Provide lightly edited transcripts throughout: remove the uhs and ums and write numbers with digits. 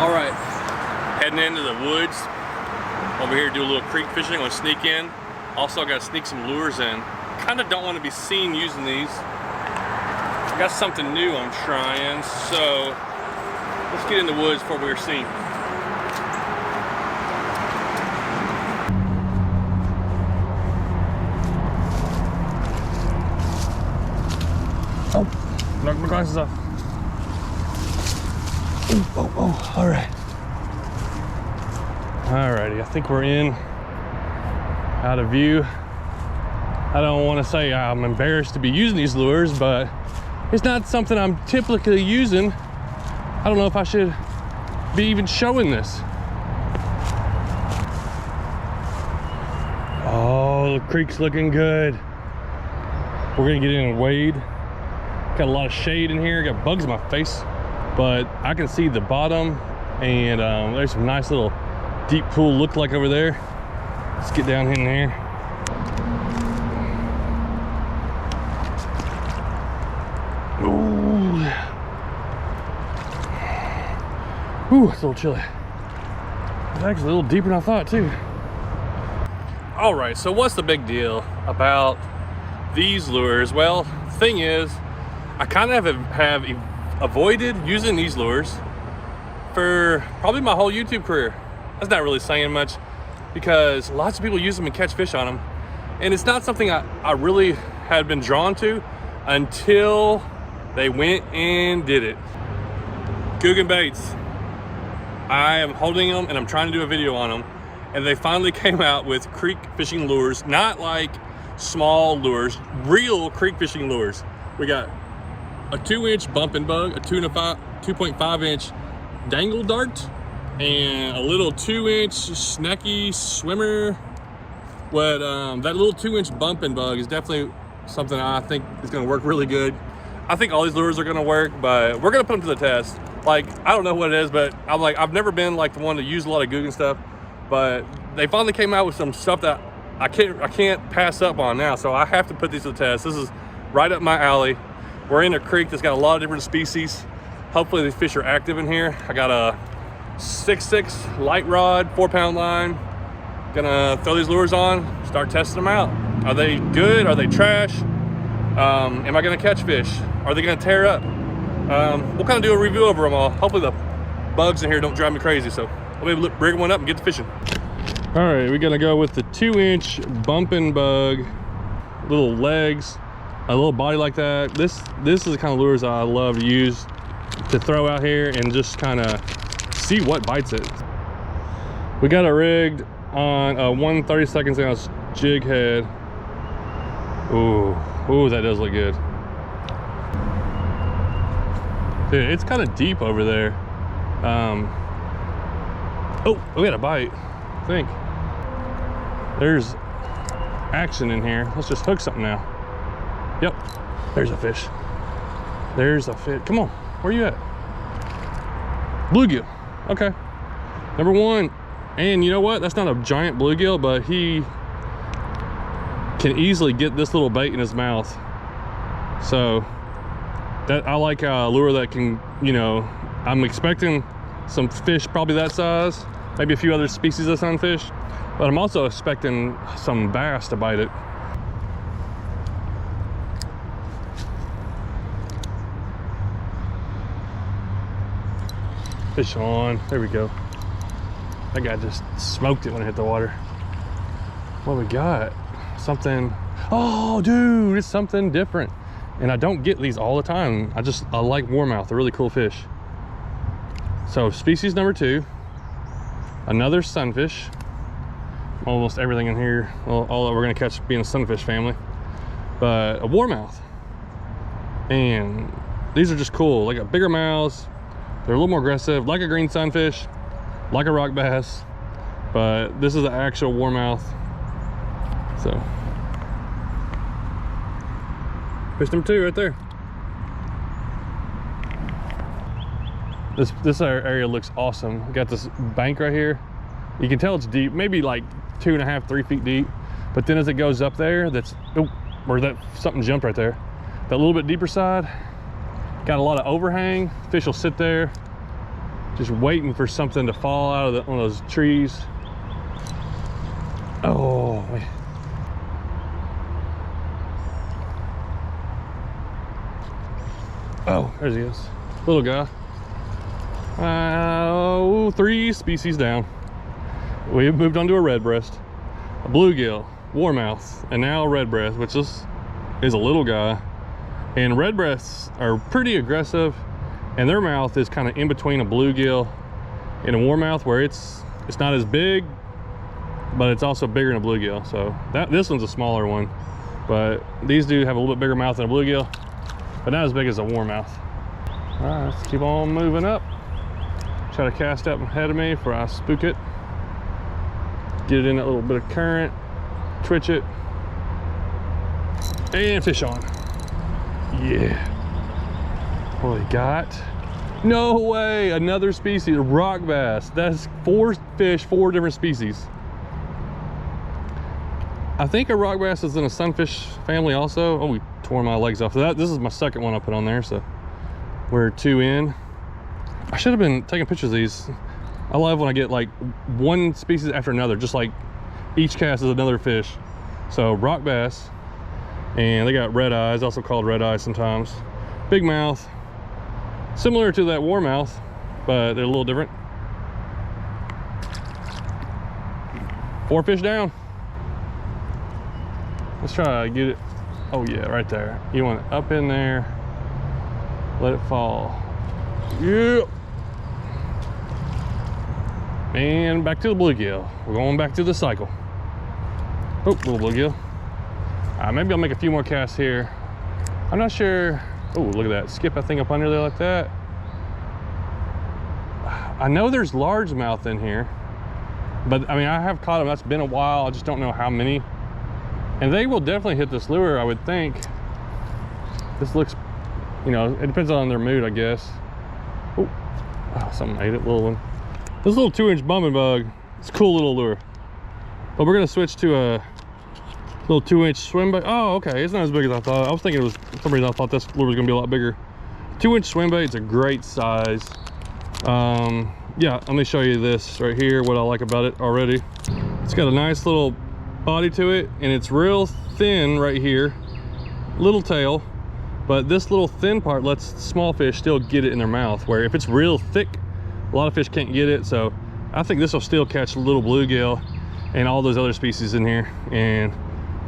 All right, heading into the woods over here to do a little creek fishing. I'm gonna sneak in. Also, I gotta sneak some lures in. Kind of don't want to be seen using these. I got something new I'm trying, so let's get in the woods before we're seen. Oh, knocked my glasses off. Oh, all right. Alrighty, I think we're in, out of view. I don't want to say I'm embarrassed to be using these lures, but it's not something I'm typically using. I don't know if I should be even showing this. Oh, the creek's looking good. We're gonna get in and wade. Got a lot of shade in here, got bugs in my face, but I can see the bottom, and there's some nice little deep pool look like over there. Let's get down in here. Ooh, it's a little chilly. It's actually a little deeper than I thought too. All right, so what's the big deal about these lures? Well, the thing is, I kind of have avoided using these lures for probably my whole YouTube career. That's not really saying much because lots of people use them and catch fish on them. And it's not something I really had been drawn to until they went and did it. GOOGAN baits. I am holding them and I'm trying to do a video on them. And they finally came out with creek fishing lures, not like small lures, real creek fishing lures. We got a 2-inch bumping bug, a 2.5-inch dangle dart, and a little 2-inch snacky swimmer. But that little 2-inch bumping bug is definitely something I think is gonna work really good. I think all these lures are gonna work, but we're gonna put them to the test. Like, I don't know what it is, but I've never been like the one to use a lot of GOOGAN stuff, but they finally came out with some stuff that I can't pass up on now, so I have to put these to the test. This is right up my alley. We're in a creek that's got a lot of different species. Hopefully these fish are active in here. I got a 6.6 light rod, 4-pound line. Gonna throw these lures on, start testing them out. Are they good? Are they trash? Am I gonna catch fish? Are they gonna tear up? We'll kind of do a review over them all. Hopefully the bugs in here don't drive me crazy, so I'll be able to bring one up and get to fishing. All right, we're gonna go with the 2-inch bumping bug, little legs, a little body like that. This is the kind of lures I love to use to throw out here and just kind of see what bites it. We got it rigged on a 1/32 ounce jig head. Ooh, that does look good. Dude, it's kind of deep over there. Oh, we got a bite, I think. There's action in here. Let's just hook something now. Yep, there's a fish. There's a fish. Come on, where you at? Bluegill, okay. Number one, and you know what? That's not a giant bluegill, but he can easily get this little bait in his mouth. So, that I like a lure that can, you know, I'm expecting some fish probably that size, maybe a few other species of sunfish, but I'm also expecting some bass to bite it. Fish on, there we go. That guy just smoked it when it hit the water. What we got? Something, oh dude, it's something different. And I don't get these all the time. I like warmouth, they're really cool fish. So species number 2, another sunfish. Almost everything in here, well, all that we're gonna catch being a sunfish family. But a warmouth. And these are just cool. They got bigger mouths, they're a little more aggressive, like a green sunfish, like a rock bass, but this is the actual warmouth. So, fish number 2 right there. This area looks awesome. We got this bank right here. You can tell it's deep, maybe like 2.5, 3 feet deep. But then as it goes up there, something jumped right there. That little bit deeper side, got a lot of overhang. Fish will sit there. Just waiting for something to fall out of one of those trees. Oh, man. Oh, there he is. Little guy. Oh, 3 species down. We have moved on to a redbreast, a bluegill, warmouth, and now a redbreast, which is a little guy. And redbreasts are pretty aggressive, and their mouth is kind of in between a bluegill and a warmouth, where it's not as big, but it's also bigger than a bluegill. So this one's a smaller one, but these do have a little bit bigger mouth than a bluegill, but not as big as a warmouth. All right, let's keep on moving up. Try to cast up ahead of me before I spook it. Get it in that little bit of current, twitch it, and fish on. Yeah. What do we got? No way, another species, a rock bass. That's 4 fish, 4 different species. I think a rock bass is in a sunfish family also. Oh, we tore my legs off. So this is my second one I put on there, so we're 2 in. I should have been taking pictures of these. I love when I get like one species after another, just like each cast is another fish. So rock bass, and they got red eyes, also called red eyes sometimes. Big mouth, similar to that warmouth, but they're a little different. 4 fish down. Let's try to get it. Oh yeah, right there. You want it up in there, let it fall. Yeah. And back to the bluegill. We're going back to the cycle. Oh, little bluegill. Maybe I'll make a few more casts here. I'm not sure. Oh, look at that. Skip that thing up under there like that. I know there's largemouth in here, but I mean, I have caught them. That's been a while. I just don't know how many. And they will definitely hit this lure, I would think. This looks, you know, it depends on their mood, I guess. Oh, something ate it, little one. This little 2-inch bumping bug, it's a cool little lure. But we're gonna switch to a little 2-inch swim bait. Oh, okay, it's not as big as I thought. I was thinking it was, for some reason I thought this lure was gonna be a lot bigger. 2-inch swim bait, it's a great size. Yeah, let me show you this right here, what I like about it already. It's got a nice little body to it, and it's real thin right here, little tail, but this little thin part lets small fish still get it in their mouth, where if it's real thick, a lot of fish can't get it. So I think this will still catch little bluegill and all those other species in here, and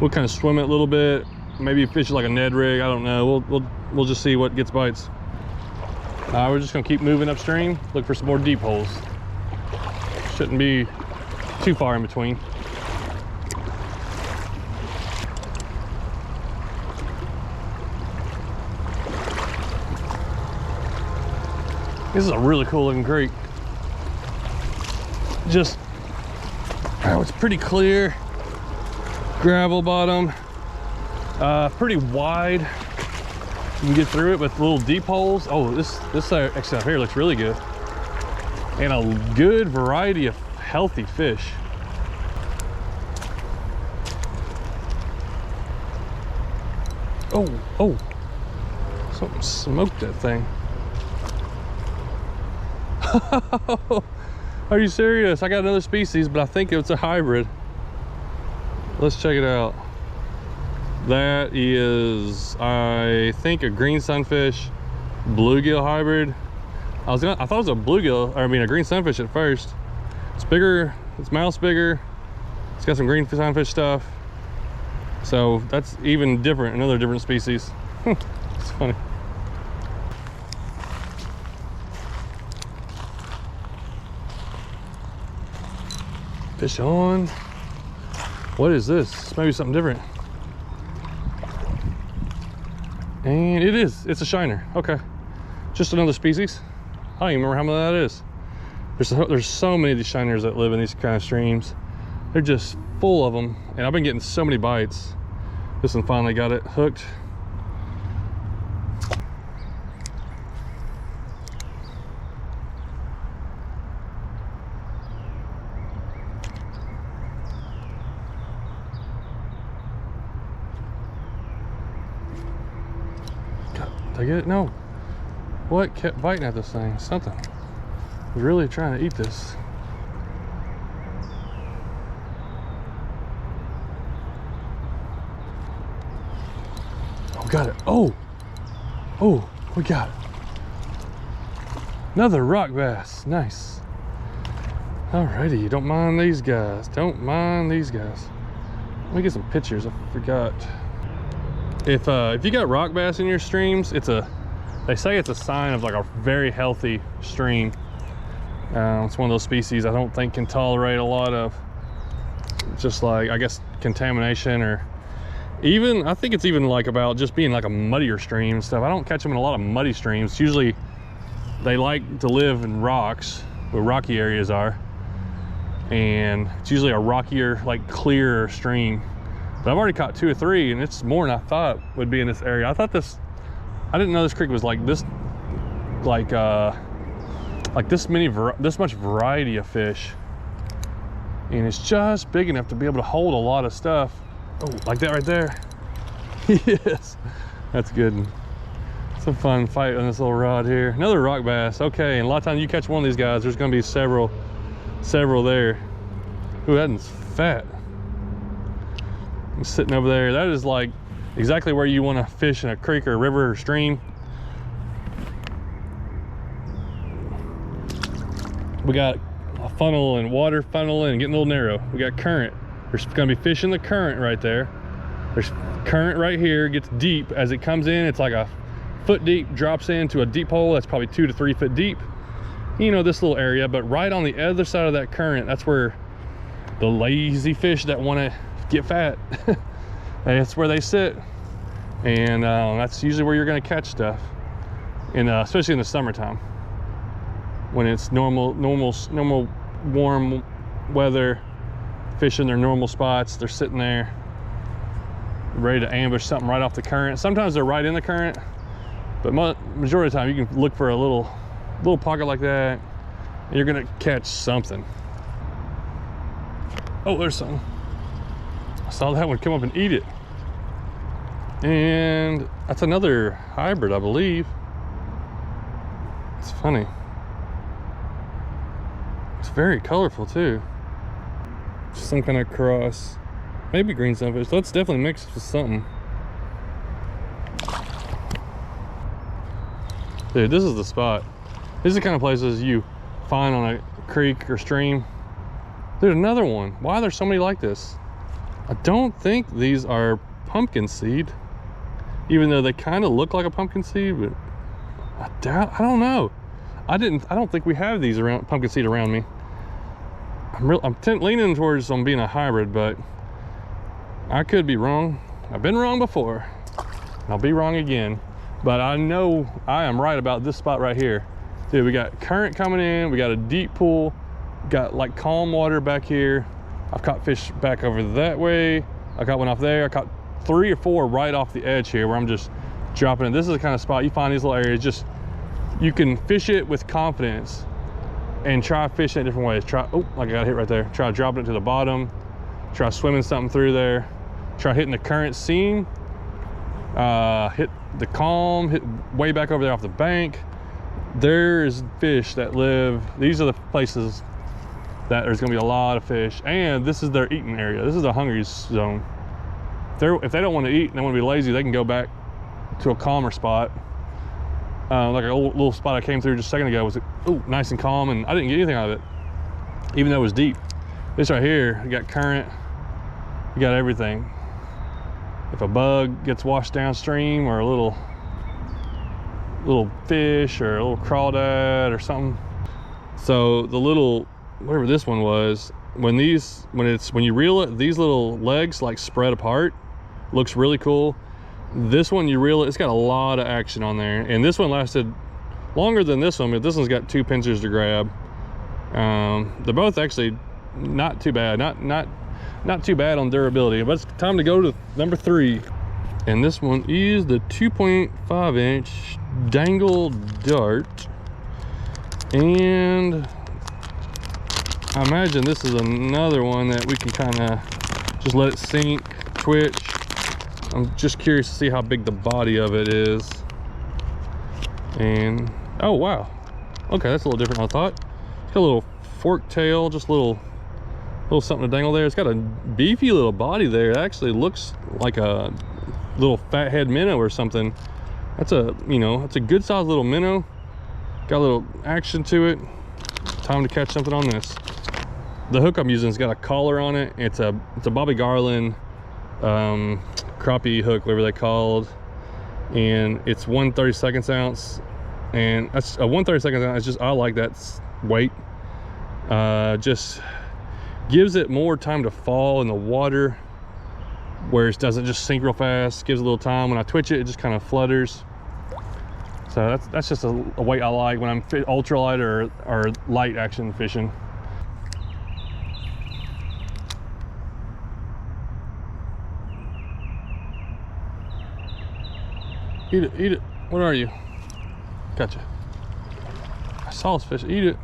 we'll kind of swim it a little bit, maybe fish it like a Ned rig, I don't know. We'll just see what gets bites. We're just gonna keep moving upstream, look for some more deep holes. Shouldn't be too far in between. This is a really cool looking creek. Just, oh, it's pretty clear. Gravel bottom, pretty wide. You can get through it with little deep holes. Oh, this exit out here looks really good. And a good variety of healthy fish. Oh, something smoked that thing. Are you serious? I got another species, but I think it's a hybrid. Let's check it out. That is, I think, a green sunfish bluegill hybrid. I thought it was a bluegill, or I mean a green sunfish at first. It's bigger, its mouth's bigger. It's got some green sunfish stuff. So that's even different, another different species. It's funny. Fish on. What is this? Maybe something different. And it is. It's a shiner. Okay. Just another species. I don't even remember how many that is. There's so many of these shiners that live in these kind of streams. They're just full of them. And I've been getting so many bites. This one finally got it hooked. Did I get it? No. What kept biting at this thing? Something. was really trying to eat this. Oh, we got it. Oh, we got it. Another rock bass. Nice. Alrighty, don't mind these guys. Don't mind these guys. Let me get some pictures. I forgot. If you got rock bass in your streams, they say it's a sign of like a very healthy stream. It's one of those species I don't think can tolerate a lot of just like, I guess, contamination, or even, I think it's even like about just being like a muddier stream and stuff. I don't catch them in a lot of muddy streams. Usually they like to live in rocks, where rocky areas are. And it's usually a rockier, like clearer stream. But I've already caught 2 or 3, and it's more than I thought would be in this area. I didn't know this creek was like this, like this much variety of fish. And it's just big enough to be able to hold a lot of stuff. Oh, like that right there. Yes, that's good. It's a fun fight on this little rod here. Another rock bass. Okay, and a lot of times you catch one of these guys, there's gonna be several there. Ooh, that one's fat. I'm sitting over there. That is like exactly where you want to fish in a creek or a river or stream. We got a funnel and water funneling and getting a little narrow. We got current. There's gonna be fish in the current right there. There's current right here. It gets deep as it comes in. It's like a foot deep, drops into a deep hole that's probably 2 to 3 foot deep. You know, this little area, but right on the other side of that current, that's where the lazy fish that want to get fat, that's where they sit. And that's usually where you're going to catch stuff, especially in the summertime when it's normal warm weather. Fish in their normal spots, they're sitting there ready to ambush something right off the current. Sometimes they're right in the current, but majority of the time you can look for a little pocket like that and you're gonna catch something. Oh, there's something. I saw that one come up and eat it. And that's another hybrid, I believe. It's funny. It's very colorful too. Some kind of cross. Maybe green sunfish. That's definitely mixed with something. Dude, this is the spot. This is the kind of places you find on a creek or stream. There's another one. Why are there so many like this? I don't think these are pumpkin seed, even though they kind of look like a pumpkin seed, but I don't know. I don't think we have these pumpkin seed around me. I'm leaning towards them being a hybrid, but I could be wrong. I've been wrong before. I'll be wrong again. But I know I am right about this spot right here. Dude, we got current coming in. We got a deep pool. Got like calm water back here. I've caught fish back over that way. I caught one off there. I caught 3 or 4 right off the edge here where I'm just dropping it. This is the kind of spot you find these little areas. You can fish it with confidence and try fishing it different ways. Oh, like I got hit right there. Try dropping it to the bottom. Try swimming something through there. Try hitting the current seam. Hit the calm, hit way back over there off the bank. There's fish that live. These are the places that there's gonna be a lot of fish, and this is their eating area. This is a hungry zone. If they don't want to eat and they want to be lazy, they can go back to a calmer spot. Like a little spot I came through just a second ago was nice and calm, and I didn't get anything out of it, even though it was deep. This right here, you got current, you got everything. If a bug gets washed downstream, or a little fish, or a little crawdad or something. So the little, whatever this one was, when you reel it, these little legs like spread apart, looks really cool. This one, you reel it, it's got a lot of action on there, and this one lasted longer than this one, but this one's got 2 pinchers to grab. They're both actually not too bad, not too bad on durability. But it's time to go to number 3, and this one is the 2.5 inch dangle dart, and I imagine this is another one that we can kind of just let it sink, twitch. I'm just curious to see how big the body of it is. And oh wow, okay, that's a little different than I thought. It's got a little fork tail, just a little something to dangle there. It's got a beefy little body there. It actually looks like a little fathead minnow or something. That's a, you know, it's a good sized little minnow. Got a little action to it. Time to catch something on this. The hook I'm using has got a collar on it. It's a Bobby Garland crappie hook, whatever they called, and it's 1/32 ounce, and that's a 1/32 ounce. It's just, I like that weight. Just gives it more time to fall in the water, where it doesn't just sink real fast. Gives a little time. When I twitch it, it just kind of flutters. So that's just a weight I like when I'm ultralight or light action fishing. Eat it, eat it. What are you? Gotcha. I saw this fish. Eat it.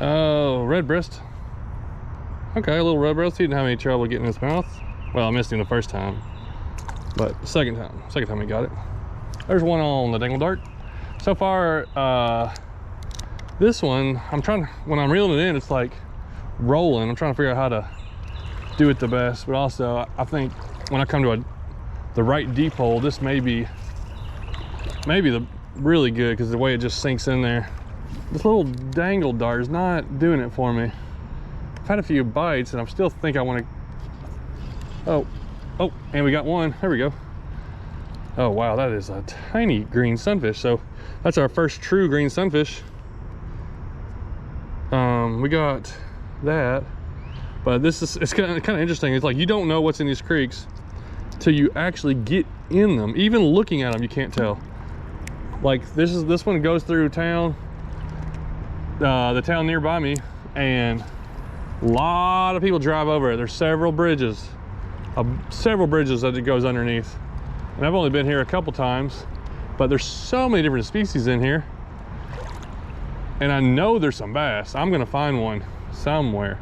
Oh, red breast. Okay, a little red breast. He didn't have any trouble getting in his mouth. Well, I missed him the first time, but second time he got it. There's one on the dangle dart. So far, this one, when I'm reeling it in, it's like rolling. I'm trying to figure out how to do it the best, but also I think when I come to the right deep hole, this may be the really good, because the way it just sinks in there. This little dangle dart is not doing it for me. I've had a few bites and I still think I want to, oh, and we got one. There we go. Oh wow, that is a tiny green sunfish. So that's our first true green sunfish. We got that, but it's kind of interesting. It's like you don't know what's in these creeks till you actually get in them. Even looking at them, you can't tell. Like this one goes through town, the town nearby me, and a lot of people drive over it. There's several bridges that it goes underneath. And I've only been here a couple times, but there's so many different species in here. And I know there's some bass. I'm gonna find one somewhere.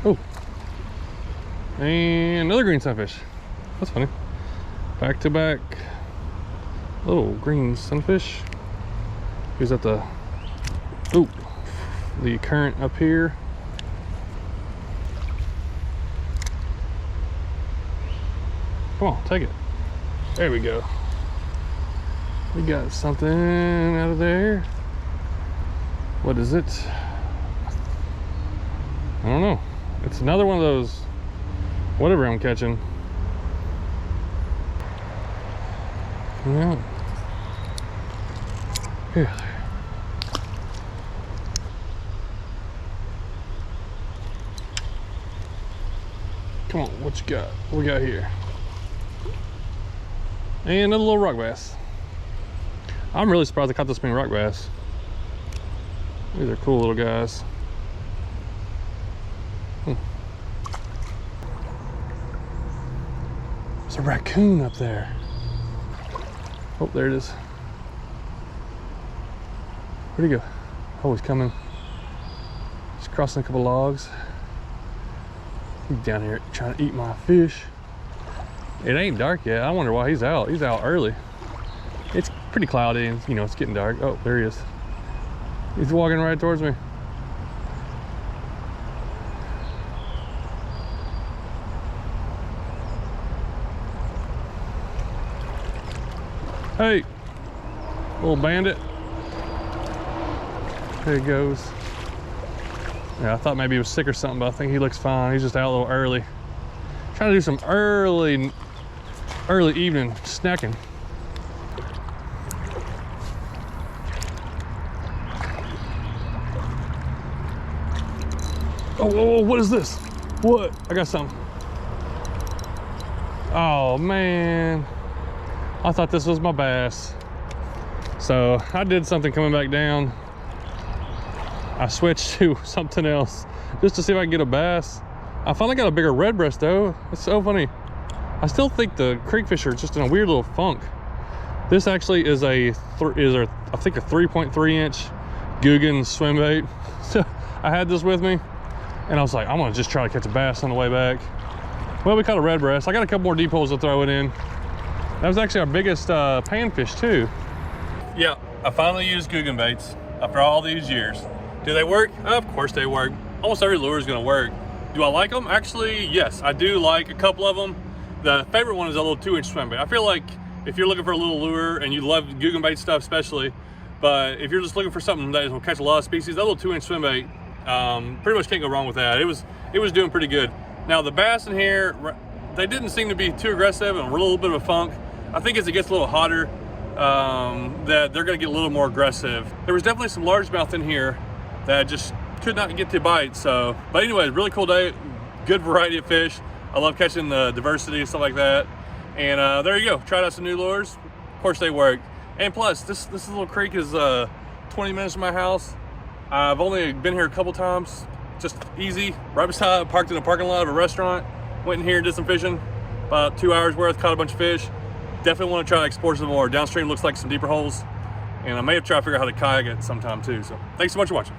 Oh, and another green sunfish. That's funny. Back to back little green sunfish. He's at the current up here. Come on, take it. There we go. We got something out of there. What is it? I don't know. It's another one of those, whatever I'm catching. Yeah. Here. Come on, what you got? What we got here? And another little rock bass. I'm really surprised I caught this many rock bass. These are cool little guys. There's a raccoon up there. Oh, there it is. Where'd he go? Oh, he's coming. He's crossing a couple logs. He's down here trying to eat my fish. It ain't dark yet. I wonder why he's out. He's out early. It's pretty cloudy and, you know, it's getting dark. Oh, there he is. He's walking right towards me. Hey, little bandit. There he goes. Yeah, I thought maybe he was sick or something, but I think he looks fine. He's just out a little early. Trying to do some early evening snacking. Oh, what is this? What? I got something. Oh man, I thought this was my bass. So I did something coming back down. I switched to something else just to see if I can get a bass. I finally got a bigger red breast though. It's so funny. I still think the creek fish are just in a weird little funk. This actually is I think a 3.3 inch GOOGAN swim bait. So I had this with me and I was like, I'm gonna just try to catch a bass on the way back. Well, we caught a red breast. I got a couple more deep holes to throw it in. That was actually our biggest panfish too. Yeah, I finally used GOOGAN baits after all these years. Do they work? Of course they work. Almost every lure is gonna work. Do I like them? Actually, yes, I do like a couple of them. The favorite one is a little 2-inch swim bait. I feel like if you're looking for a little lure and you love GOOGAN bait stuff especially, but if you're just looking for something that will catch a lot of species, that little 2-inch swim bait, pretty much can't go wrong with that. It was doing pretty good. Now the bass in here, they didn't seem to be too aggressive and a little bit of a funk. I think as it gets a little hotter, that they're gonna get a little more aggressive. There was definitely some largemouth in here that just could not get to bite. So, but anyway, really cool day, good variety of fish. I love catching the diversity and stuff like that. And there you go, tried out some new lures. Of course they work. And plus, this little creek is 20 minutes from my house. I've only been here a couple times, just easy, right beside, parked in a parking lot of a restaurant, went in here, did some fishing, about 2 hours worth, caught a bunch of fish. Definitely want to try to explore some more. Downstream looks like some deeper holes, and I may have tried to figure out how to kayak it sometime too. So thanks so much for watching.